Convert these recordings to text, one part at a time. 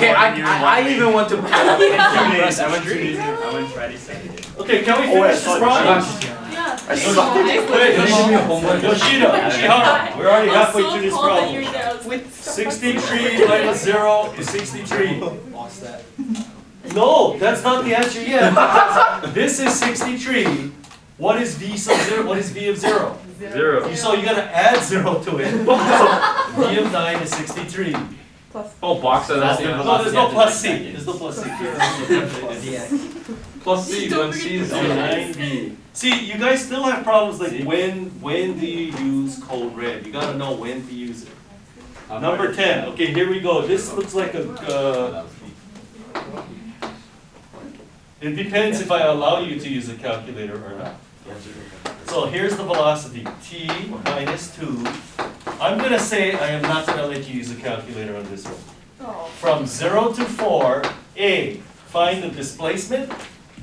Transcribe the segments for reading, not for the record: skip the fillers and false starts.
Okay, I even went to. I went 2 days. I went Friday, Saturday. Okay, can we finish this problem? Yeah. Wait, Yoshida, Shihara, we're already halfway through this problem. 63 minus 0 is 63. Lost that. No, that's not the answer yet. This is 63. What is V sub 0? What is V of 0? 0. So you gotta add 0 to it. So V of 9 is 63. Oh, box of that. No, there's no plus C. There's no plus C. Plus C when C is 9B. See, you guys still have problems like when do you use code red? You gotta know when to use it. Number 10. Okay, here we go. This looks like a. It depends if I allow you to use a calculator or not. So here's the velocity, t minus 2. I'm gonna say I am not gonna let you use a calculator on this one. From 0 to 4, A, find the displacement,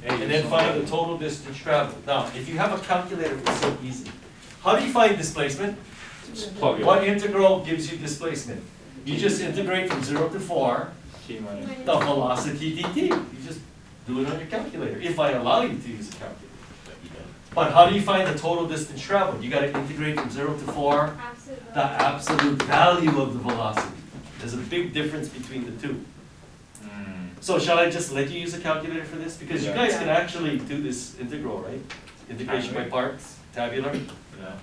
and then find the total distance traveled. Now, if you have a calculator, it's so easy. How do you find displacement? What integral gives you displacement? You just integrate from 0 to 4, T minus. the velocity dt. You just do it on your calculator, if I allow you to use a calculator. But how do you find the total distance traveled? You gotta integrate from 0 to 4, the absolute value of the velocity. There's a big difference between the two. So shall I just let you use a calculator for this? Because you guys can actually do this integral, right? Integration by parts, tabular. Yeah.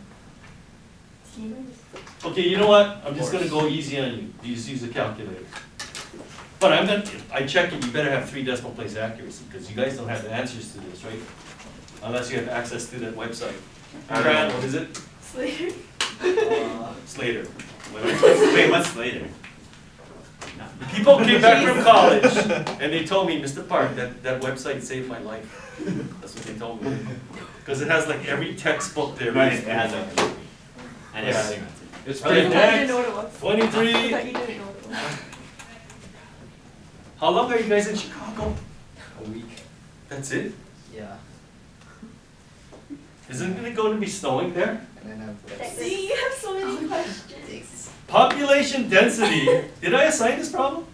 Okay, you know what? I'm just gonna go easy on you. You just use a calculator. But I check it, you better have 3 decimal place accuracy, because you guys don't have the answers to this, right? Unless you have access to that website. Brad, what is it? Slater. Slater. Wait, what's later? People came back from college and they told me, Mr. Park, that website saved my life. That's what they told me. Because it has like every textbook there. Right, it has everything. And Yeah. everything. It's Okay, pretty. I next. didn't know what it was. 23. I thought you didn't know what it was. How long are you guys in Chicago? A week. That's it? Yeah. Isn't it going to be snowing there? And then have. See, you have so many questions. Population density, did I assign this problem?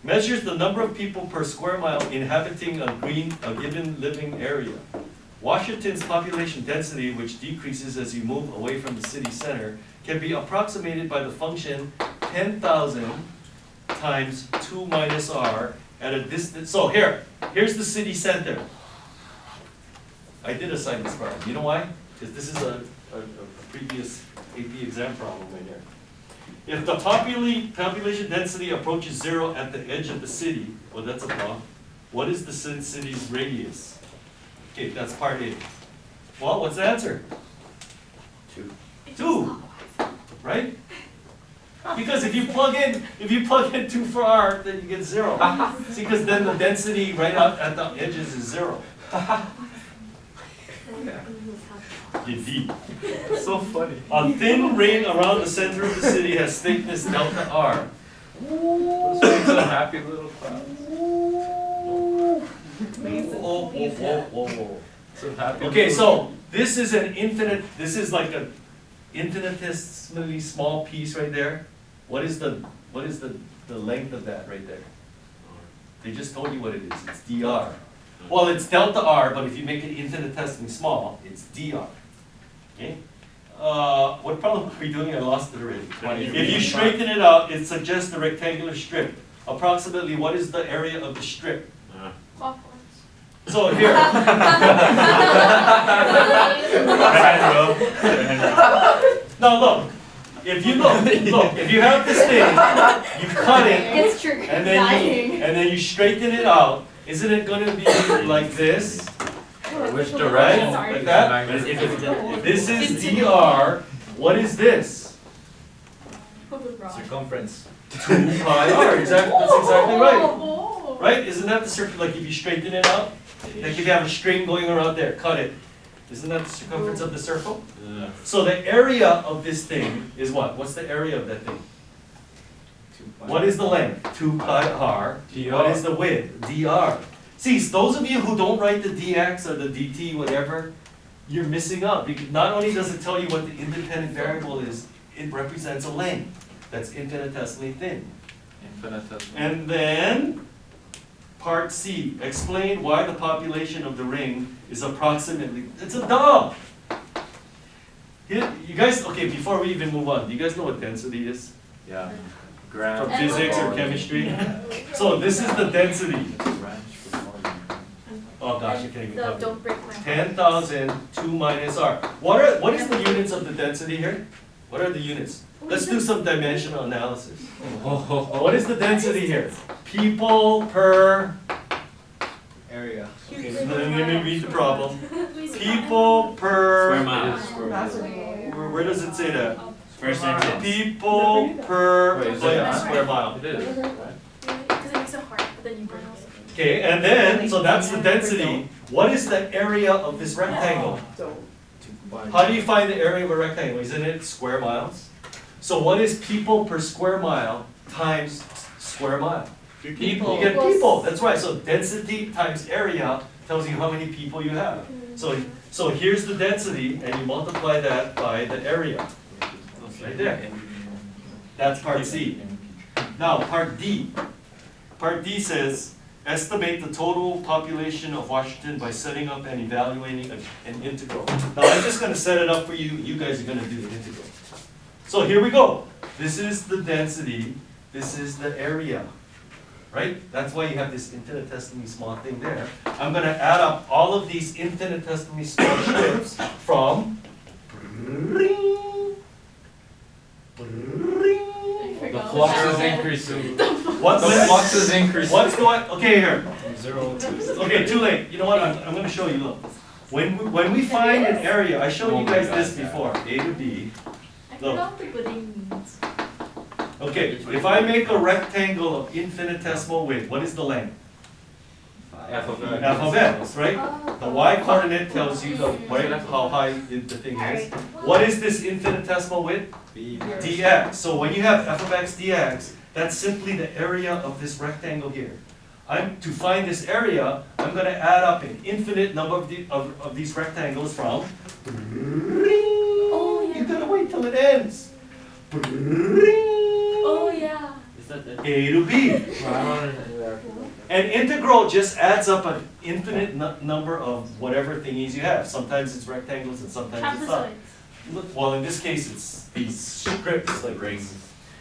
Measures the number of people per square mile inhabiting a given living area. Washington's population density, which decreases as you move away from the city center, can be approximated by the function 10,000 times 2 minus r at a distance. So here's the city center. I did assign this problem. You know why? Because this is a previous AP exam problem right here. If the population density approaches 0 at the edge of the city, well, that's a law. What is the city's radius? Okay, that's part A. Well, what's the answer? 2, right? Because if you plug in 2 for r, then you get 0. See, because then the density right out at the edges is 0. Indeed. So funny. A thin ring around the center of the city has thickness delta r. Those things are happy little clouds. Whoa. So happy. Okay, so this is like an infinitesimally small piece right there. What is the length of that right there? They just told you what it is. It's dr. Well, it's delta r, but if you make it infinitesimally small, it's dr. Okay? What problem are we doing? I lost it already. If you straighten it out, it suggests a rectangular strip. Approximately, what is the area of the strip? So here. Now look. If you if you have this thing, you cut it, It's true. and then you straighten it out. Isn't it going to be like this? Which Right? direction? Like that? This is dr. What is this? Circumference. 2 pi r. Exactly. That's exactly right. Right? Isn't that the circle? Like if you straighten it out, like if you have a string going around there, cut it. Isn't that the circumference of the circle? Yeah. So the area of this thing is what? What's the area of that thing? What is the length? 2 pi r. What is the width? dr. See, those of you who don't write the dx or the dt, whatever, you're missing out. Because not only does it tell you what the independent variable is, it represents a length that's infinitesimally thin. Infinitesimal. And then, part C, explain why the population of the ring is approximately, it's a dumb. Here, you guys, okay, before we even move on, do you guys know what density is? Yeah. From Gram. physics or chemistry? So this is the density. Range for volume. Oh gosh, I can't even tell you. Don't break my heart. 10,000, 2 minus R. What is the units of the density here? What are the units? Let's do some dimensional analysis. What is the density here? People per, Area. okay, so let me read the problem. People per, Square mile. where does it say that? First sentence. People per, Wait, is oh it yeah, not? square mile. It is, right? Because it makes it hard, but then you burn also. Okay, and then, so that's the density. What is the area of this rectangle? How do you find the area of a rectangle? Isn't it square miles? So what is people per square mile times square mile? People. You get people, that's right. So density times area tells you how many people you have. So here's the density, and you multiply that by the area. Right there. That's part C. Now, part D. Part D says, estimate the total population of Washington by setting up and evaluating an integral. Now, I'm just gonna set it up for you, you guys are gonna do the integral. So here we go. This is the density, this is the area, right? That's why you have this infinitesimally small thing there. I'm gonna add up all of these infinitesimally small strips from The flux is increasing. What's The flux is increasing. What's going, okay, here. From 0 to. Okay, too late. You know what? I'm gonna show you. Look, when we find an area, I showed Oh you my guys God, this yeah. before. A to B. I forgot what the gooding means. Okay, if I make a rectangle of infinitesimal width, what is the length? F of X. F of x, right? Oh. The y coordinate tells you the how high the thing is. What is this infinitesimal width? B. Dx. So when you have f of x dx, that's simply the area of this rectangle here. To find this area, I'm going to add up an infinite number of these rectangles from. Oh, yeah. You gotta wait till it ends. Oh, yeah. Is that the A to B. An integral just adds up an infinite number of whatever thingies you have. Sometimes it's rectangles and sometimes it's not. Trapezoids. Well, in this case, it's these strips like rings.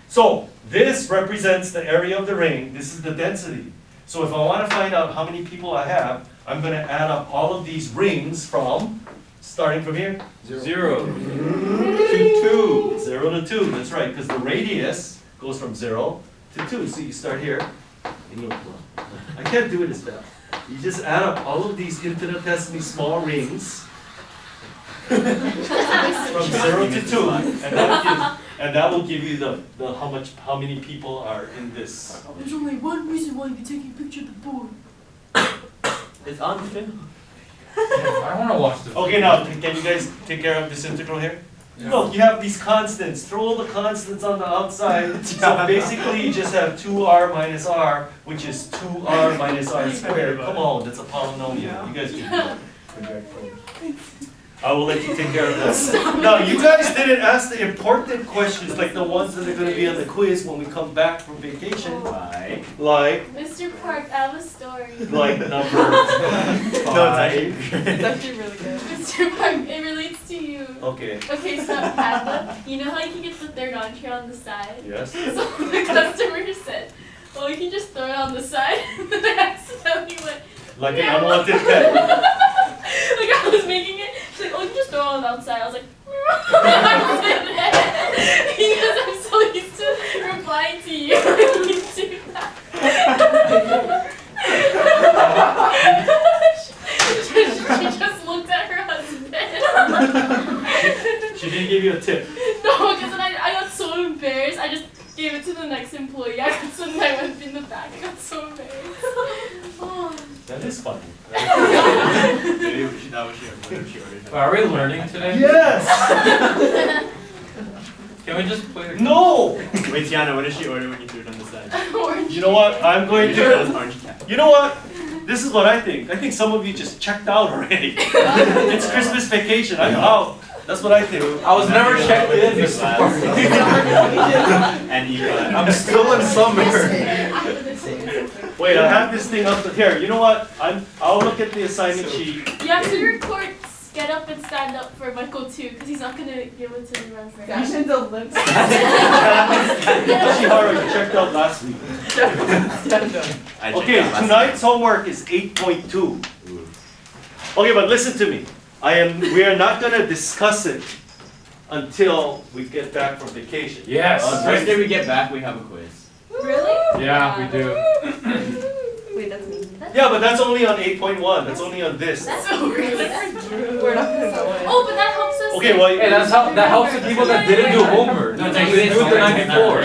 So this represents the area of the ring. This is the density. So if I want to find out how many people I have, I'm going to add up all of these rings from, starting from here, 0 to 2. 0 to 2. That's right, because the radius goes from 0 to 2. So you start here. I can't do it as fast. You just add up all of these infinitesimally small rings from 0 to 2, and that will give you the how many people are in this. There's only one reason why you're taking a picture of the board. It's on film. I don't want to watch this. Okay, now can you guys take care of this integral here? Yeah. Look, you have these constants. Throw all the constants on the outside. So basically, you just have 2r minus r, which is 2r minus r squared. Come on, that's a polynomial. You guys can do it. I will let you take care of this. Now, you guys didn't ask the important questions, like the ones that are going to be on the quiz when we come back from vacation. Like Mr. Park, I have a story. number 5. It's actually really good. Mr. Park, it relates to you. Okay, Okay, so Panda, you know how you can get the third entree on the side? yes. So the customer said, well, you can just throw it on the side. And then I accidentally went, Like an unwanted pet. like I was making it. She's like, oh, you can just throw it on the outside. I was like, because I'm so used to replying to you when you do that. she just looked at her husband. She didn't give you a tip. No, because then I got so embarrassed. I just gave it to the next employee. I got so then I went in the back. I got so embarrassed. Oh. That is funny. Maybe we should, that was she ordered. Are we learning today? Yes! Can we just play the No! Wait, Tiana, what did she order when you threw it on the side? Orange. You know what? I'm going That was to. orange cat. You know what? This is what I think. I think some of you just checked out already. It's Christmas vacation. I'm out. That's what I think. I was never checked in, Mr. Parker. And you I'm still in summer. Wait, I have this thing up here. You know what? I'll look at the assignment sheet. You have to record get up and stand up for Michael too, because he's not gonna give it to me right now. Fashion's a limp. Ishihara, you checked out last week. Okay, tonight's homework is 8.2. Okay, but listen to me. We are not gonna discuss it until we get back from vacation. Yes. On Thursday we get back, we have a quiz. Really? Yeah, we do. Wait, that's me. Yeah, but that's only on 8.1. That's only on this. That's so weird. We're not gonna know it. Oh, but that helps us. Okay, well, Hey, that helps the people that didn't do homework. No, They no, didn't do it the night before.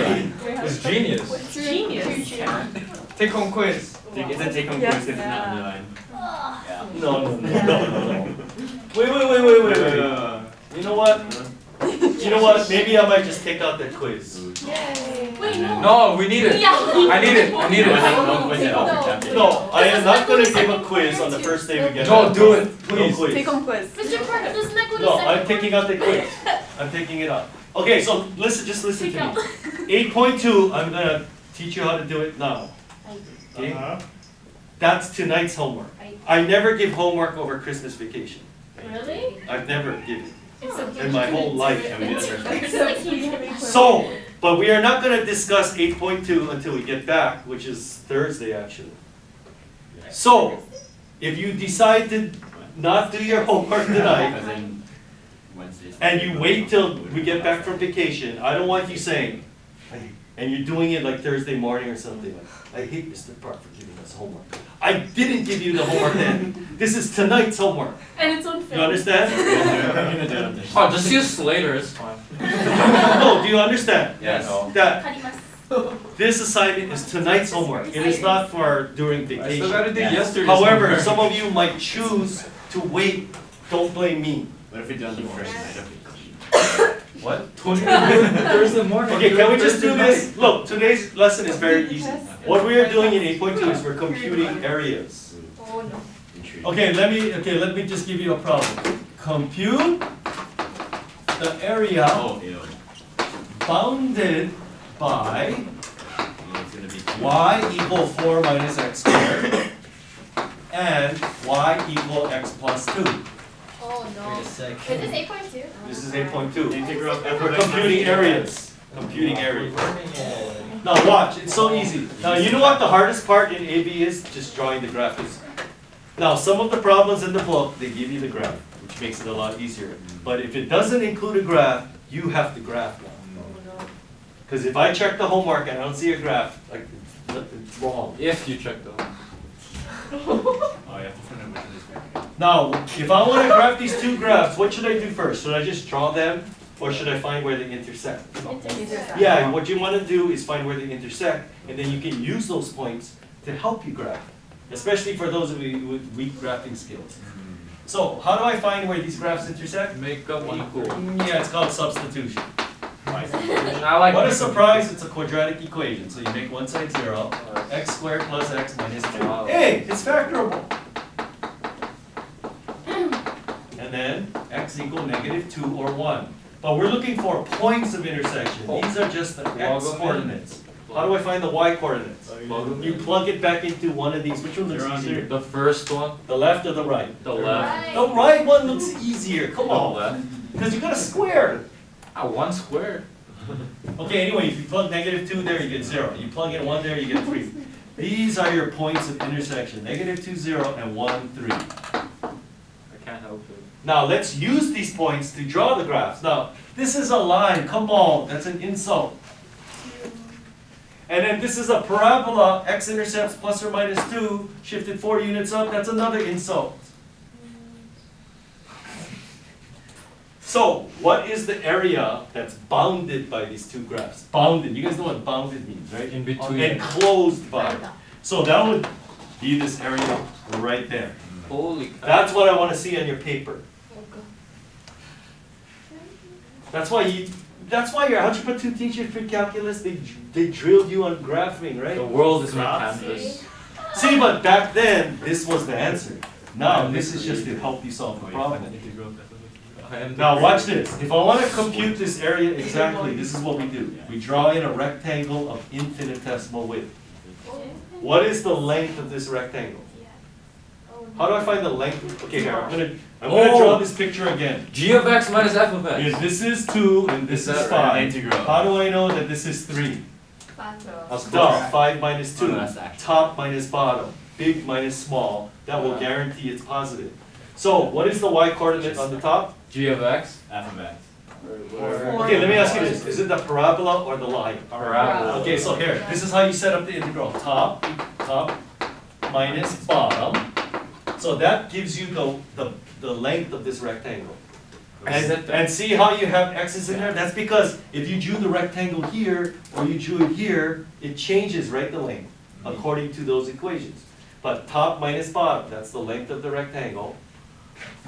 It's It's genius. genius. Take home quiz. It's a take home quiz because it's not underlined. Yeah. no. Wait. You know what? You know what? Maybe I might just take out that quiz. Wait, no. No, we need it. Yeah. I need it. I need No, it. no quiz at all for chapter. No, I am not going to give a quiz on the first day we get No, back. do it, No please. quiz. Take home quiz. Mr. Parker, doesn't that go to No, second I'm taking out the quiz. I'm taking it out. Okay, so just listen Take to out. me. 8.2, I'm gonna teach you how to do it now. Okay? That's tonight's homework. I never give homework over Christmas vacation. Really? I've never given. It's so In my whole life. Can we do that Thursday? It's like he- So, but we are not gonna discuss 8.2 until we get back, which is Thursday actually. So, if you decide to not do your homework tonight, Because then Wednesday's. and you wait till we get back from vacation, I don't want you saying, and you're doing it like Thursday morning or something, like, I hate Mr. Park for giving us homework. I didn't give you the homework then. This is tonight's homework. And it's on film. You understand? Oh, just use Slater, it's fine. No, do you understand? Yes. That Karimasu. this assignment is tonight's homework. It is not for during I still vacation. gotta do Yeah. yesterday's However, homework. some of you might choose to wait. Don't blame me. What if we do it on the first night of vacation? What? Thursday morning. Okay, can we just do this? Look, today's lesson is very easy. What we are doing in 8.2 is we're computing areas. Oh no. Intriguing. Okay, let me just give you a problem. Compute the area Oh, ew. bounded by It's gonna be two. y equal 4 minus x squared and y equal x plus 2. Oh no. Wait a sec. Is this 8.2? This is 8.2. Integral of We're computing areas. Computing areas. Now watch, it's so easy. Now you know what the hardest part in AB is? Just drawing the graph is. Now some of the problems in the book, they give you the graph, which makes it a lot easier. But if it doesn't include a graph, you have to graph now. Because if I check the homework and I don't see a graph, like, it's wrong. If you check though. Oh, you have to find out which one is correct. Now, if I want to graph these two graphs, what should I do first? Should I just draw them, or should I find where they intersect? Yeah, what you want to do is find where they intersect, and then you can use those points to help you graph, especially for those of you with weak graphing skills. So, how do I find where these graphs intersect? Make up equal. Yeah, it's called substitution. I like What a surprise, it's a quadratic equation. So you make one side 0, x squared plus x minus 2. Wow. Hey, it's factorable. And then x equal negative 2 or 1. But we're looking for points of intersection. These are just the x coordinates. How do I find the y coordinates? You plug it back into one of these. Which one looks easier? The first one, The left or the right? the left. The right one looks easier. Come The on. left. Because you got a square. Ah, 1 squared. Okay, anyway, if you plug negative 2 there, you get 0. You plug in 1 there, you get 3. These are your points of intersection. Negative 2, 0, and 1, 3. I can't help it. Now, let's use these points to draw the graphs. Now, this is a line. Come on, that's an insult. And then this is a parabola. X-intercepts plus or minus 2, shifted 4 units up. That's another insult. So, what is the area that's bounded by these two graphs? Bounded. You guys know what bounded means, right? In between. Enclosed by. So that would be this area right there. Holy cow. That's what I want to see on your paper. That's why your algebra 2 teachers for calculus, they drilled you on graphing, The right? world is my canvas. See, but back then, this was the answer. Now, this is just to help you solve the problem. I am the Now green. watch this. If I want to compute this area exactly, this is what we do. We draw in a rectangle of infinitesimal width. What is the length of this rectangle? How do I find the length? Okay, here, I'm gonna draw this picture again. G of x minus f of x. If this is 2 and this Is is that 5, integral? how do I know that this is 3? Pato. Duh, 5 minus 2, Oh, that's actually- top minus bottom, big minus small, that will guarantee it's positive. So, what is the y coordinate on the top? G of x. F of x. Okay, let me ask you this, is it the parabola or the line? Parabola. Okay, so here, this is how you set up the integral, top minus bottom. So that gives you the length of this rectangle. And see how you have x's in there? That's because if you drew the rectangle here, or you drew it here, it changes, right, the length, according to those equations. But top minus bottom, that's the length of the rectangle,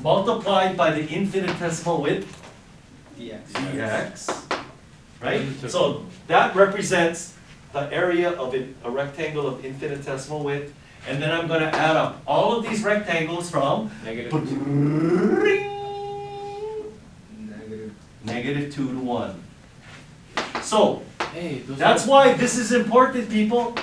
multiplied by the infinitesimal width, dx, right? So that represents the area of a rectangle of infinitesimal width, and then I'm gonna add up all of these rectangles from Negative. negative 2 to 1. So, Hey, those that's are- why this is important, people.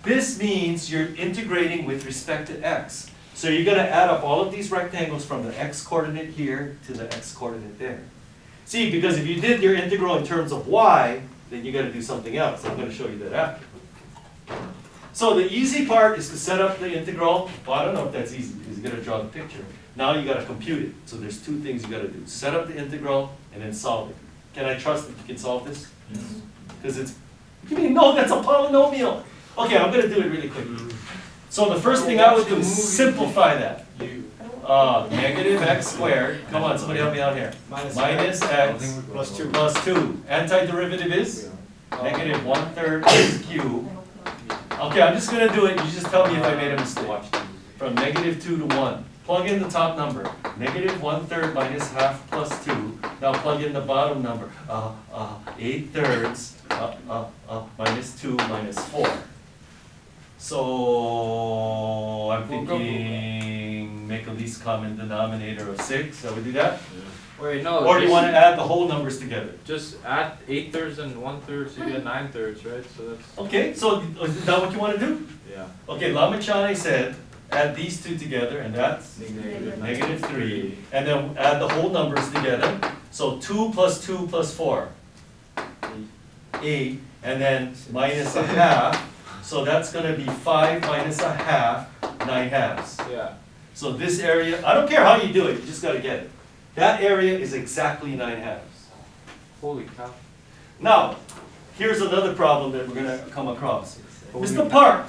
This means you're integrating with respect to x. So you're gonna add up all of these rectangles from the x coordinate here to the x coordinate there. See, because if you did your integral in terms of y, then you gotta do something else. I'm gonna show you that after. So the easy part is to set up the integral. Well, I don't know if that's easy, because you gotta draw the picture. Now you gotta compute it. So there's two things you gotta do. Set up the integral and then solve it. Can I trust that you can solve this? Because it's, you mean, no, that's a polynomial. Okay, I'm gonna do it really quick. So the first thing I would do is simplify that. Negative x squared, come on, somebody help me out here. Minus x Plus 2. plus 2. Antiderivative is negative 1/3 x cubed. Okay, I'm just gonna do it, you just tell me if I made a mistake. From negative 2 to 1. Plug in the top number. Negative 1/3 minus half plus 2. Now plug in the bottom number. 8/3 minus 2 minus 4. So I'm thinking make a least common denominator of 6. Shall we do that? Wait, no. Or do you just- want to add the whole numbers together? Just add 8/3 and 1/3, so you get 9/3, right? So that's, Okay, so is that what you want to do? yeah. Okay, Lamachane said add these two together, and that's Negative negative 3. And then add the whole numbers together. So 2 plus 2 plus 4. 8. And then minus a half. So that's going to be 5 minus a half, 9 halves. Yeah. So this area, I don't care how you do it, you just got to get it. That area is exactly 9 halves. Holy cow. Now, here's another problem that we're going to come across. Holy Mr. cow. Park,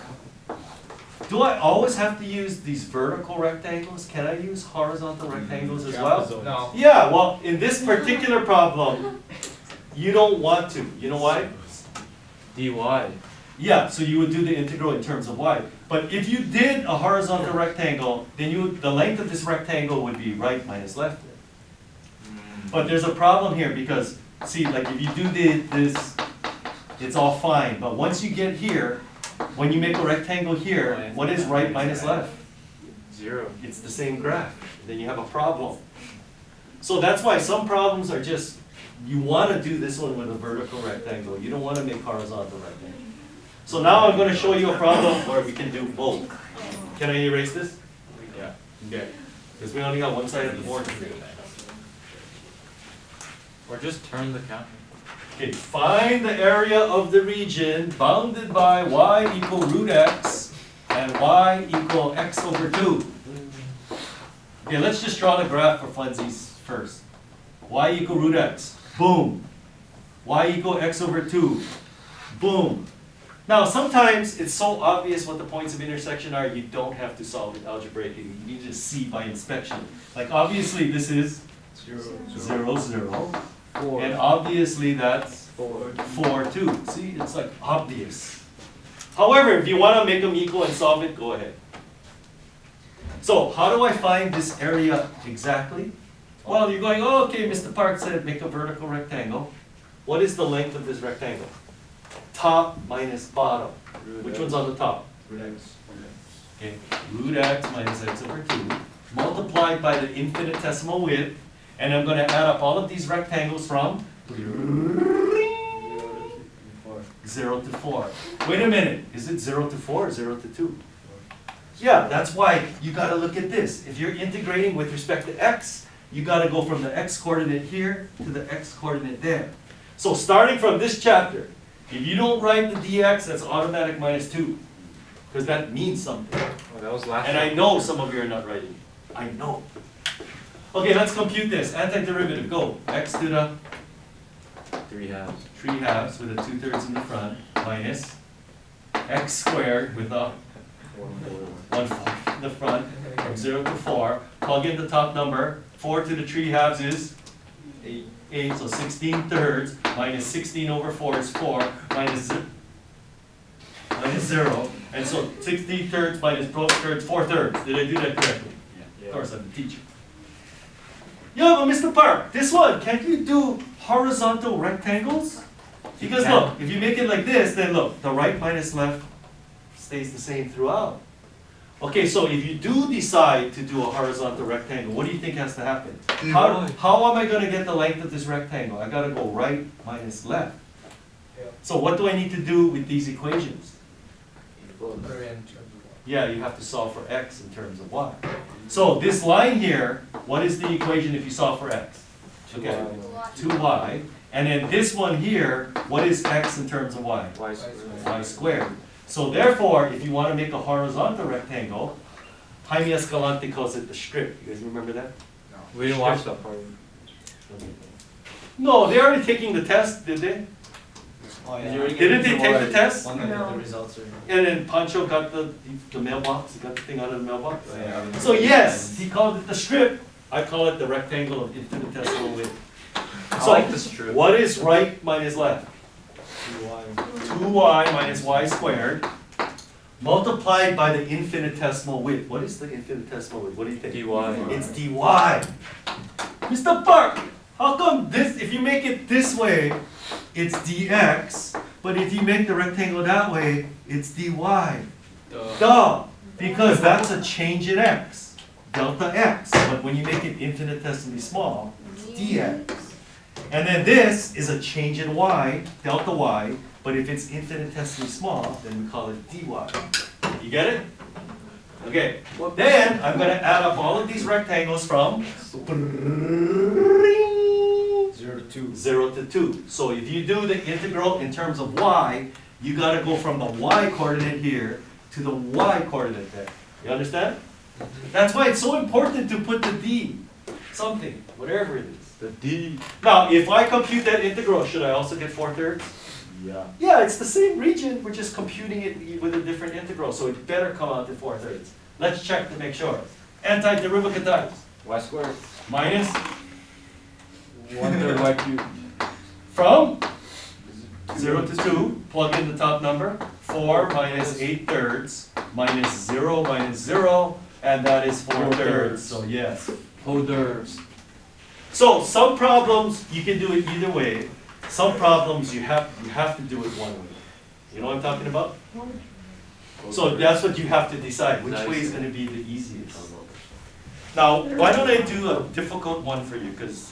do I always have to use these vertical rectangles? Can I use horizontal rectangles as well? No. Yeah, well, in this particular problem, you don't want to. You know why? dy. Yeah, so you would do the integral in terms of y. But if you did a horizontal rectangle, then the length of this rectangle would be right minus left. But there's a problem here because, see, like if you do this, it's all fine. But once you get here, when you make a rectangle here, what is right minus left? 0. It's the same graph. Then you have a problem. So that's why some problems are just, you want to do this one with a vertical rectangle. You don't want to make horizontal rectangle. So now I'm going to show you a problem where we can do both. Can I erase this? Yeah. Okay. Because we only got one side of the board. Or just turn the counter. Okay, find the area of the region bounded by y equal root x and y equal x over 2. Okay, let's just draw the graph for funsies first. Y equal root x. Boom. Y equal x over 2. Boom. Now, sometimes it's so obvious what the points of intersection are, you don't have to solve it algebraically. You can just see by inspection. Like, obviously, this is 0, 0. 4. And obviously, that's 4. 4, 2. See, it's like obvious. However, if you want to make them equal and solve it, go ahead. So, how do I find this area exactly? Well, you're going, oh, okay, Mr. Park said make a vertical rectangle. What is the length of this rectangle? Top minus bottom. Which one's on the top? Okay, root x minus x over 2, multiplied by the infinitesimal width, And I'm gonna add up all of these rectangles from 0 to 4. Wait a minute, is it 0 to 4 or 0 to 2? Yeah, that's why you gotta look at this. If you're integrating with respect to x, you gotta go from the x coordinate here to the x coordinate there. So starting from this chapter, if you don't write the dx, that's automatic minus 2. Because that means something. Oh, that was last And I know some of you are not writing. I know. Okay, let's compute this. Antiderivative, go. X to the 3/2. 3/2 with a 2/3 in the front minus x squared with a 1/4 in the front from 0 to 4. Plug in the top number. 4 to the 3/2 is 8, so 16/3 minus 16 over 4 is 4 minus 0. And so 16/3 minus 12/3, 4/3. Did I do that correctly? Yeah. Of course, I'm a teacher. Yeah, but Mr. Park, this one, can't you do horizontal rectangles? Because look, if you make it like this, then look, the right minus left stays the same throughout. Okay, so if you do decide to do a horizontal rectangle, what do you think has to happen? How am I going to get the length of this rectangle? I got to go right minus left. So what do I need to do with these equations? Yeah, you have to solve for x in terms of y. So this line here, what is the equation if you solve for x? Okay, 2y. And then this one here, what is x in terms of y? Y squared. Y squared. So therefore, if you want to make a horizontal rectangle, Jaime Escalante calls it the strip. You guys remember that? We didn't watch that part. No, they're already taking the test, did they? Didn't they take the test? No. The results are. And then Pancho got the mailbox, he got the thing out of the mailbox? Oh, yeah. So yes, he called it the strip. I call it the rectangle of infinitesimal width. I So like the strip. what is right minus left? 2y minus y squared multiplied by the infinitesimal width. What is the infinitesimal width? What do you think? dy. It's dy. Mr. Park, how come this, if you make it this way, it's dx, but if you make the rectangle that way, it's dy? Duh, because that's a change in x, delta x, but when you make it infinitesimally small, it's dx. And then this is a change in y, delta y, but if it's infinitesimally small, then we call it dy. You get it? Okay, then I'm going to add up all of these rectangles from 0 to 2. 0 to 2. So if you do the integral in terms of y, you got to go from the y coordinate here to the y coordinate there. You understand? That's why it's so important to put the d, something, whatever it is. The D. Now, if I compute that integral, should I also get 4/3? Yeah. Yeah, it's the same region, we're just computing it with a different integral, so it better come out to 4/3. Let's check to make sure. Antiderivative times. Y squared. Minus 1/3 y cubed. from 0 to 2, plug in the top number. 4 minus 8/3 minus 0 minus 0, and that is 4/3. So yes. Hoders. So some problems you can do it either way. Some problems you have to do it one way. You know what I'm talking about? So that's what you have to decide. Which way is going to be the easiest? Now, why don't I do a difficult one for you? Because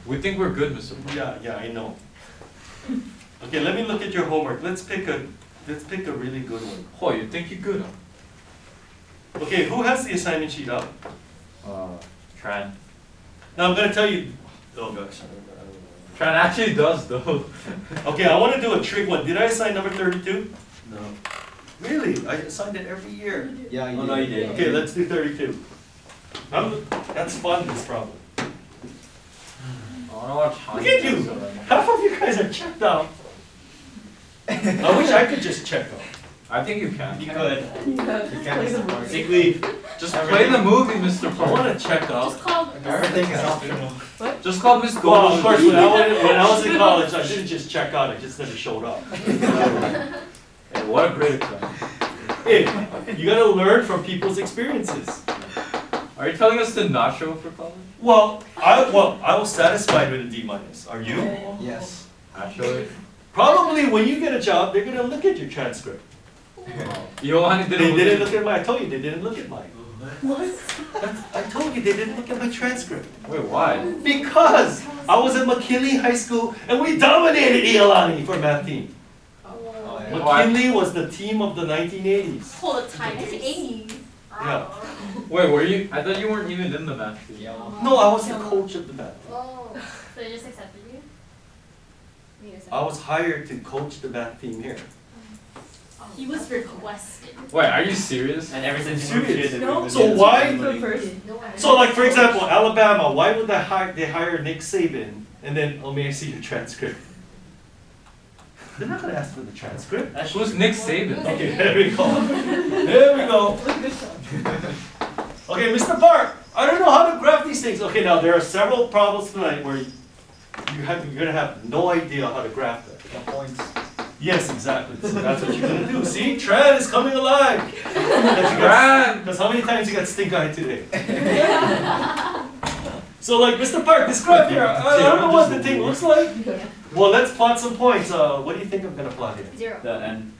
We think we're good, Mr. Park. yeah, I know. Okay, let me look at your homework. Let's pick a really good one. Oh, you think you're good, huh? Okay, who has the assignment sheet up? Tran. Now I'm going to tell you. Oh gosh. Tran actually does, though. Okay, I want to do a trick one. Did I assign number 32? No. Really? I assigned it every year. Yeah, you Oh, no, you did. Okay, let's do 32. That's fun, this problem. I wanna watch Look at you! Half of you guys are checked out. I wish I could just check out. I think you can. You could. Sick leave. Just play the movie, Mr. I Park. want to check out. Just call. Everything is optional. Just call Miss Gold. Well, of course, when I was in college, I didn't just check out, I just never showed up. Hey, what a great example. Hey, you gotta learn from people's experiences. Are you telling us to not show up for college? Well, I was satisfied with a D minus. Are you? Yes. Actually. Probably when you get a job, they're gonna look at your transcript. Yohani They didn't didn't look at mine. I told you they didn't look at mine. What? I told you they didn't look at my transcript. Wait, why? Because I was at McKinley High School and we dominated Iolani for math team. Oh. yeah. McKinley was the team of the 1980s. Hold the time. 1980s. Yeah. Wait, were you? I thought you weren't even in the math team. No, I was the coach of the math team. Oh. So they just accepted you? Wait a second. I was hired to coach the math team here. He was requested. Wait, are you serious? And ever since Serious? we moved here, No. we've So been why- getting First. No, So like for example, Alabama, why would they hire Nick Saban and then, oh, may I see your transcript? They're not gonna ask for the transcript. That's Who's Nick Saban? Okay, there we go. There we go. Okay, Mr. Park, I don't know how to graph these things. Okay, now there are several problems tonight where you're gonna have no idea how to graph them. The points. Yes, exactly. So that's what you're gonna do. See, Tran is coming alive. Tran! Because how many times you got stink eye today? So like, Mr. Park, this graph here, I don't know what the thing looks like. Well, let's plot some points. What do you think I'm gonna plot here? 0. The end.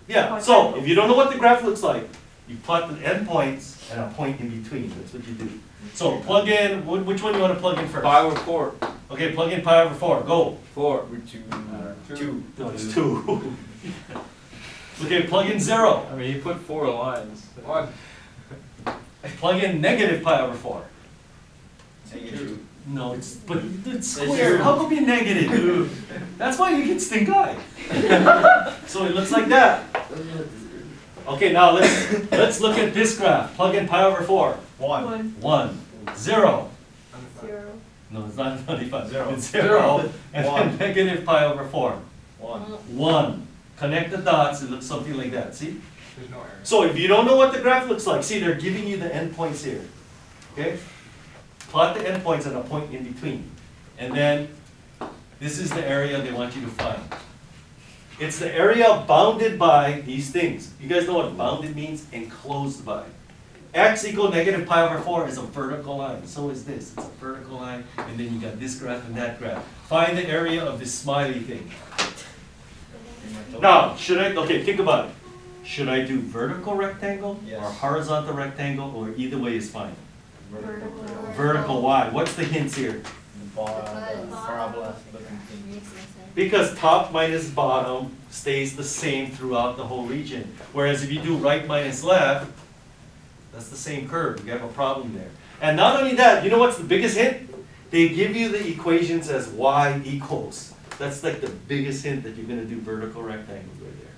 Yeah, so if you don't know what the graph looks like, you plot the endpoints and a point in between. That's what you do. So plug in, which one do you want to plug in first? Pi over 4. Okay, plug in pi over 4. Go. 4. Two. No, it's 2. Okay, plug in 0. I mean, you put 4 lines. 1. Plug in negative pi over 4. Negative. No, it's It's squared. zero. How could it be negative? That's why you get stink eye. So it looks like that. Okay, now let's look at this graph. Plug in pi over 4. 1. 1. 0. 0. No, it's not 95. Zero. It's 0. And One. then negative pi over 4. 1. 1. Connect the dots, it looks something like that. See? There's no error. So if you don't know what the graph looks like, see, they're giving you the endpoints here. Okay? Plot the endpoints and a point in between. And then this is the area they want you to find. It's the area bounded by these things. You guys know what bounded means? Enclosed by. X equal negative pi over 4 is a vertical line. So is this. It's a vertical line. And then you got this graph and that graph. Find the area of this smiley thing. Now, okay, think about it. Should I do vertical rectangle Yes. or horizontal rectangle, or either way is fine? Vertical. Vertical, why? What's the hints here? Parabola looking thing. Makes no sense. Because top minus bottom stays the same throughout the whole region. Whereas if you do right minus left, that's the same curve. You have a problem there. And not only that, you know what's the biggest hint? They give you the equations as y equals. That's like the biggest hint that you're going to do vertical rectangles right there.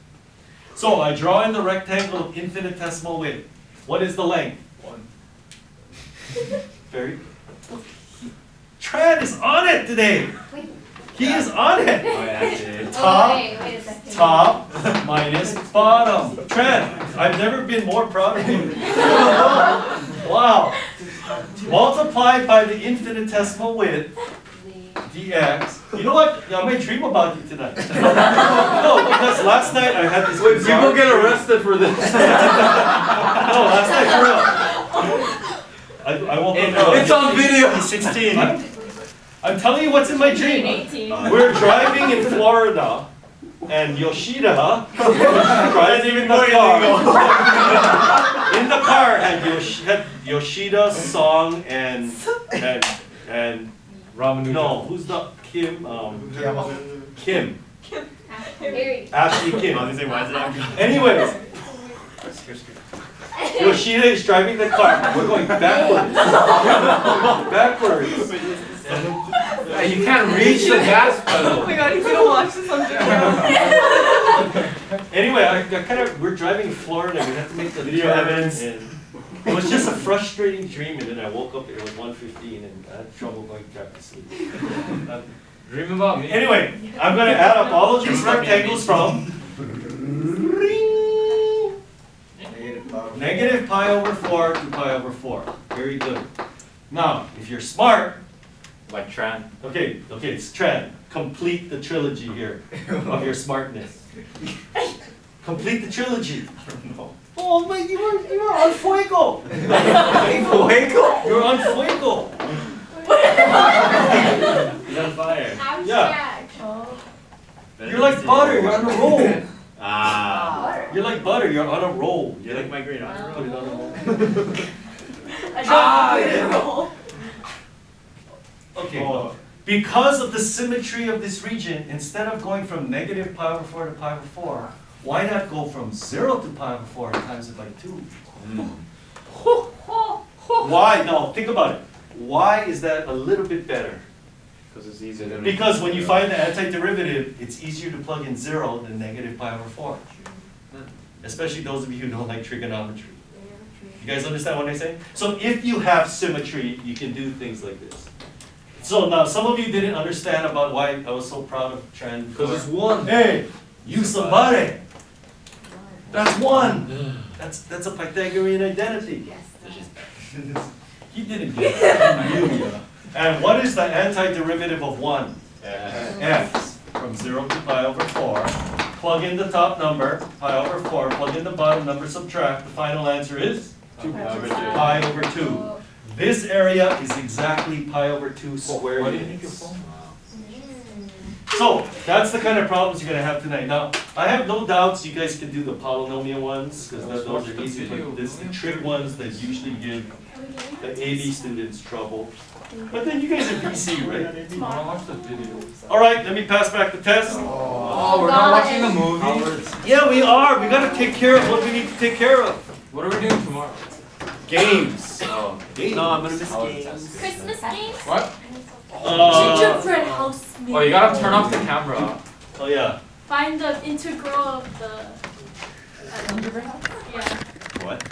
So I draw in the rectangle of infinitesimal width. What is the length? 1. Very. Tran is on it today. Wait. He is on it. Oh, yeah, dude. Top. Oh, wait a second. Top minus bottom. Trent, I've never been more proud of you. Wow. Multiplied by the infinitesimal width, dx. You know what? I may dream about you tonight. No, because last night I had this. Wait, bizarre people get dream. arrested for this. No, last night for real. I woke up. It's on video. He's 16. I'm telling you what's in my dream. 18. We're driving in Florida, and Yoshida driving in the car. In the car had Yoshida's song and Ramen no, who's the Kim? Kim. Harry. Ashley I was Kim. gonna say, why is it on? Anyways, Yoshida is driving the car. We're going backwards. Backwards. Yeah, you can't reach the gas pedal. Oh my god, he's gonna watch this on video. Anyway, we're driving in Florida. We have to make the Video turn, evidence. and it was just a frustrating dream. And then I woke up. It was 1:15, and I had trouble going back to sleep. Dream about me. Anyway, I'm going to add up all of these rectangles from negative pi over 4 to pi over 4. Very good. Now, if you're smart, Like Tran. okay, it's Tran. Complete the trilogy here of your smartness. Complete the trilogy. I don't know. Oh, but you were on fuego. Fuego? You're on fuego. He's on fire. Yeah. You're like butter. You're on a roll. Ah. Butter. You're like butter, you're on a roll. You like my green honor Put it roll? on a roll. I Ah, don't yeah. know. Okay, Oh. because of the symmetry of this region, instead of going from negative pi over 4 to pi over 4, why not go from 0 to pi over 4 and times it by 2? Why? No, think about it. Why is that a little bit better? Because it's easier than. Because when you find the antiderivative, it's easier to plug in 0 than negative pi over 4. Especially those of you who don't like trigonometry. You guys understand what I'm saying? So if you have symmetry, you can do things like this. So now, some of you didn't understand about why I was so proud of Tran. Because it's 1. Hey, you somebody. That's 1. That's a Pythagorean identity. Yes. He didn't get it. You, yeah. And what is the antiderivative of 1? X from 0 to pi over 4. Plug in the top number, pi over 4. Plug in the bottom number, subtract. The final answer is? 2 Pi over 2. Pi over 2. This area is exactly pi over 2 square Why do you make your units. phone? So, that's the kind of problems you're going to have tonight. Now, I have no doubts you guys can do the polynomial ones, because those are easy, but this the trick ones that usually give the AB students trouble. But then you guys are BC, right? I want to watch the video. All right, let me pass back the test. Oh, we're not watching the movie? Yeah, we are. We got to take care of what we need to take care of. What are we doing tomorrow? Games. Oh. Games. No, I'm gonna miss games. Christmas games? What? Gingerbread house meal. Oh, you gotta turn off the camera. Oh, yeah. Find the integral of the. Yeah. What?